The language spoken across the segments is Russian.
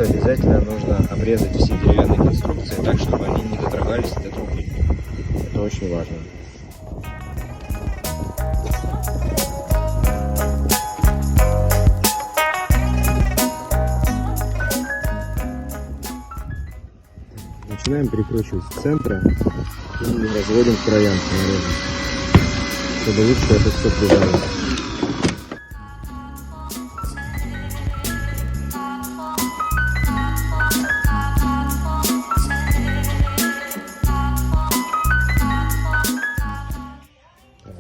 Обязательно нужно обрезать все деревянные конструкции так, чтобы они не дотрагались до трубы. Это очень важно. Начинаем прикручивать с центра и разводим к краям, чтобы лучше это все прижалось.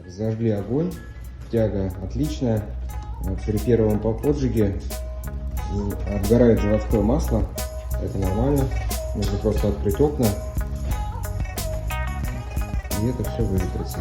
Зажгли огонь, тяга отличная. При первом поджиге обгорает заводское масло, это нормально, нужно просто открыть окна, и это все выветрится.